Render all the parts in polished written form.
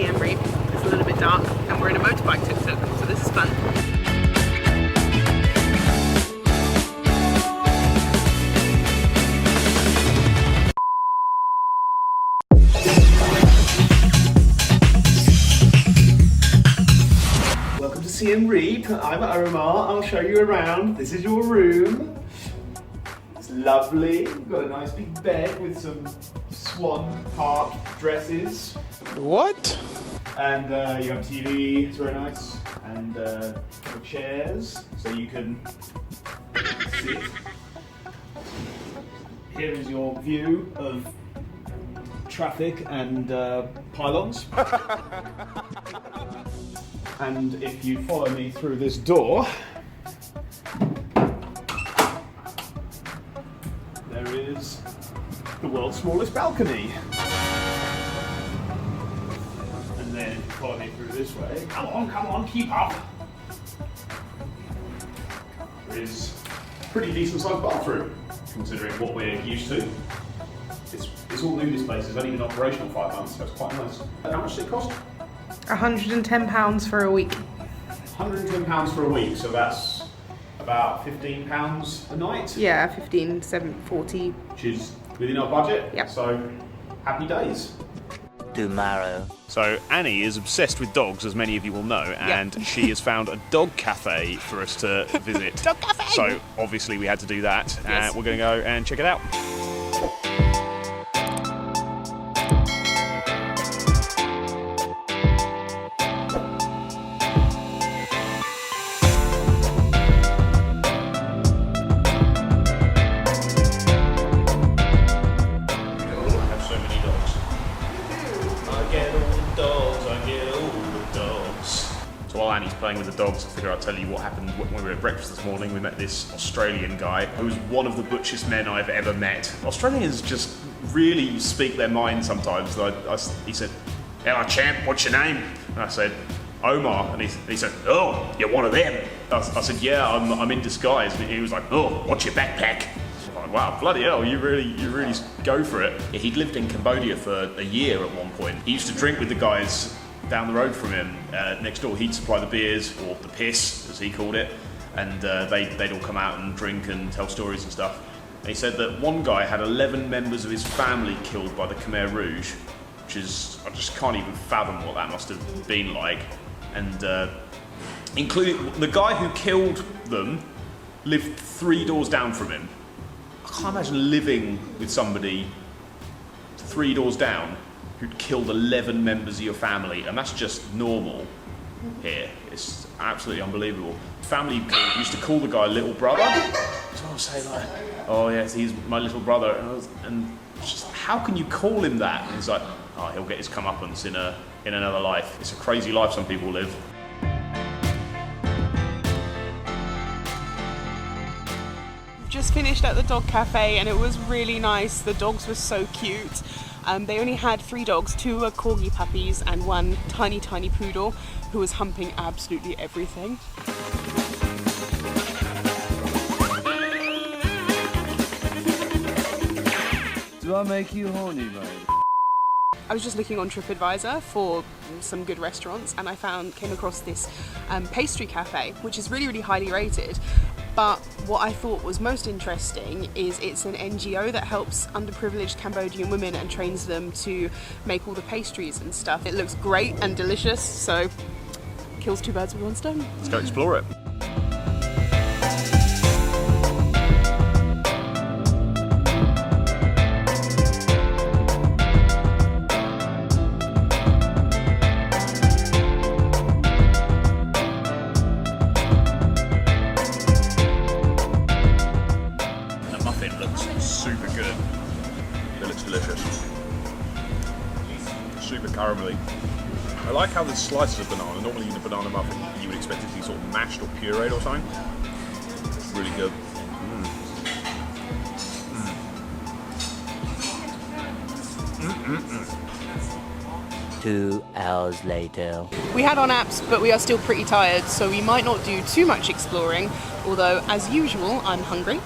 Siem Reap. It's a little bit dark and we're in a motorbike tuk-tuk, so this is fun. Welcome to Siem Reap. I'm Omar. I'll show you around. This is your room. It's lovely. You've got a nice big bed with some swan park dresses. What? And you have TV. It's very nice. And chairs so you can sit. Here is your view of traffic and pylons. And if you follow me through this door, there is the world's smallest balcony. And then if you follow me through this way, come on, keep up. There is a pretty decent sized bathroom, considering what we're used to. It's all new, this place. It's only been operational 5 months, so it's quite nice. How much does it cost? £110 for a week. £110 for a week, so that's about £15 a night. Yeah, 15, 40. Which is within our budget. Yep. So happy days. Tomorrow. So Annie is obsessed with dogs, as many of you will know, and she has found a dog cafe for us to visit. Dog cafe! So obviously we had to do that. Yes. We're going to go and check it out. So while Annie's playing with the dogs, I figure I'll tell you what happened when we were at breakfast this morning. We met this Australian guy who was one of the butchest men I've ever met. Australians just really speak their mind sometimes. He said, "Hello champ, what's your name?" And I said, "Omar." And he said, "Oh, you're one of them." I said, "Yeah, I'm in disguise." And he was like, "Oh, what's your backpack?" I'm like, wow, bloody hell, you really go for it. Yeah, he'd lived in Cambodia for a year at one point. He used to drink with the guys down the road from him. Next door, he'd supply the beers, or the piss, as he called it, and they'd all come out and drink and tell stories and stuff. And he said that one guy had 11 members of his family killed by the Khmer Rouge, which is, I just can't even fathom what that must have been like. And including the guy who killed them lived 3 doors down from him. I can't imagine living with somebody 3 doors down who'd killed 11 members of your family, and that's just normal here. It's absolutely unbelievable. Family used to call the guy little brother. So I would say like, "Oh yes, he's my little brother," and just, how can you call him that? And he's like, "Oh, he'll get his comeuppance in another life." It's a crazy life some people live. Just finished at the dog cafe and it was really nice. The dogs were so cute. They only had 3 dogs, 2 were corgi puppies and 1 tiny poodle who was humping absolutely everything. Do I make you horny, mate? I was just looking on TripAdvisor for some good restaurants and I came across this pastry cafe, which is really highly rated. But what I thought was most interesting is it's an NGO that helps underprivileged Cambodian women and trains them to make all the pastries and stuff. It looks great and delicious, so kills 2 birds with 1 stone. Let's go explore it. Super good. It looks delicious. Super caramelly. I like how there's slices of banana. Normally in a banana muffin you would expect it to be sort of mashed or pureed or something. Really good. 2 hours later. We had our naps, but we are still pretty tired, so we might not do too much exploring, although as usual I'm hungry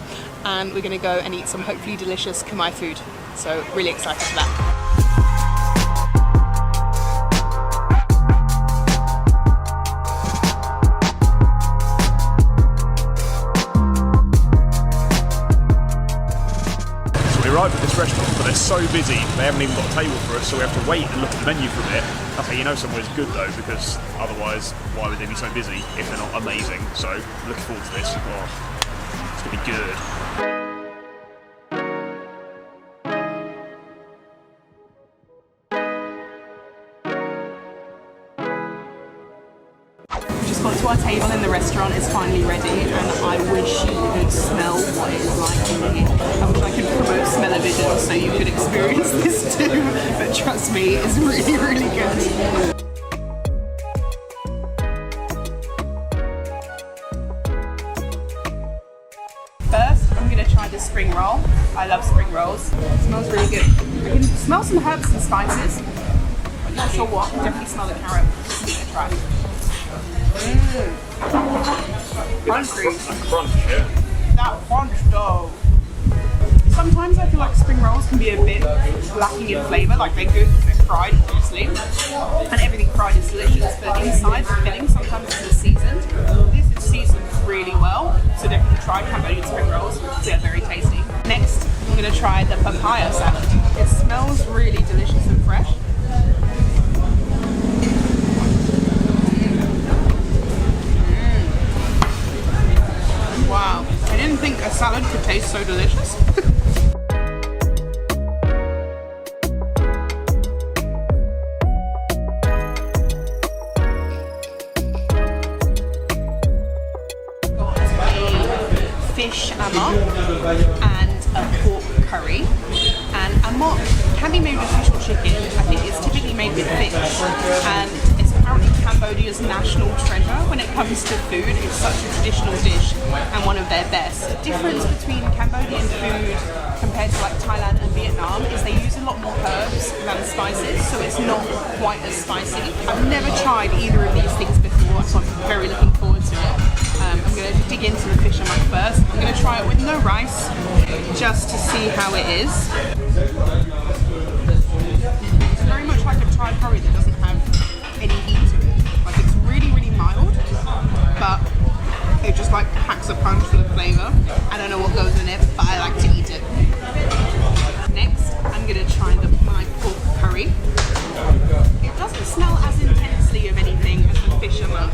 and we're going to go and eat some hopefully delicious Khmer food, so really excited for that. arrived at this restaurant, but they're so busy, they haven't even got a table for us, so we have to wait and look at the menu for a bit. That's how you know somewhere's good though, because otherwise, why would they be so busy if they're not amazing? So, looking forward to this. Oh, it's gonna be good. Got to our table in the restaurant, it's finally ready, and I wish you could smell what it is like in here. I wish I could promote smell-o-vision so you could experience this too, but trust me, it's really, really good. First, I'm going to try the spring roll. I love spring rolls. It smells really good. I can smell some herbs and spices. I'm not sure what. I can definitely smell the carrot. Just give it a try. Crunchy. Crunch, yeah. That crunch though. Sometimes I feel like spring rolls can be a bit lacking in flavour, like they're good because they're fried, obviously, and everything fried is delicious, but inside the filling sometimes it's seasoned. This is seasoned really well, so definitely try Cambodian spring rolls, they're very tasty. Next, I'm going to try the papaya salad. It smells really delicious and fresh. Wow, I didn't think a salad could taste so delicious. Got a fish amok and a pork curry. And amok can be made with fish or chicken. I think it's typically made with fish. And it's apparently Cambodia's national treasure when it comes to food. It's such a traditional dish and one of their best. The difference between Cambodian food compared to like Thailand and Vietnam is they use a lot more herbs than spices, so it's not quite as spicy. I've never tried either of these things before, so I'm very looking forward to it. I'm going to dig into the fish amok first. I'm going to try it with no rice, just to see how it is. It's very much like a Thai curry that doesn't have any heat to it. Like it's really, really mild, but it just like packs a punch for the flavour. I don't know what goes in it, but I like to eat it. Next, I'm going to try my pork curry. It doesn't smell as intensely of anything as the fish amok.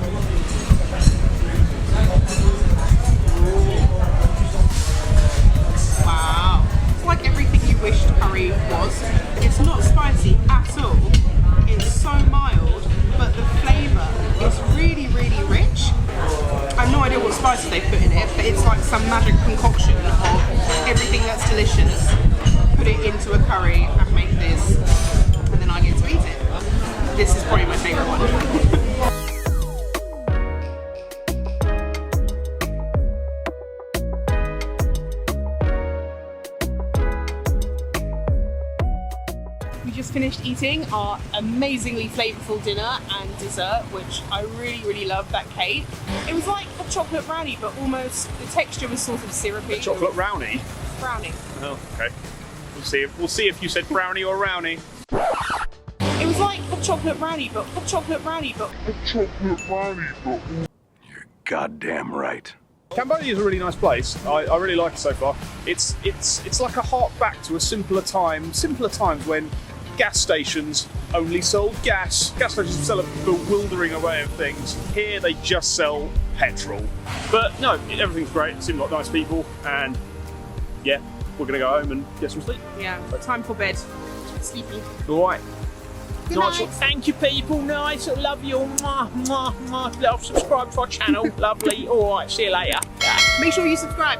Wow. It's like everything you wished curry was. It's not spicy at all. It's so mild, but the flavour is really, really rich. I have no idea what spices they put in it, but it's like some magic concoction of everything that's delicious. Put it into a curry and make this, and then I get to eat it. This is probably my favourite one. Just finished eating our amazingly flavourful dinner and dessert, which I really, really loved. That cake. It was like a chocolate brownie, but almost the texture was sort of syrupy. A chocolate brownie? Brownie. Oh, okay. We'll see if you said brownie or brownie. It was like a chocolate brownie, but You're goddamn right. Cambodia is a really nice place. I really like it so far. It's like a hark back to a simpler times when gas stations only sold gas. Gas stations sell a bewildering array of things. Here they just sell petrol. But no, everything's great. It seems like nice people, and yeah, we're gonna go home and get some sleep. Yeah, time for bed. Sleepy. All right. Good Nice. night. Thank you, people. Nice. I love you. Mwah, mwah, mwah. Love, subscribe to our channel. Lovely. All right. See you later. Make sure you subscribe.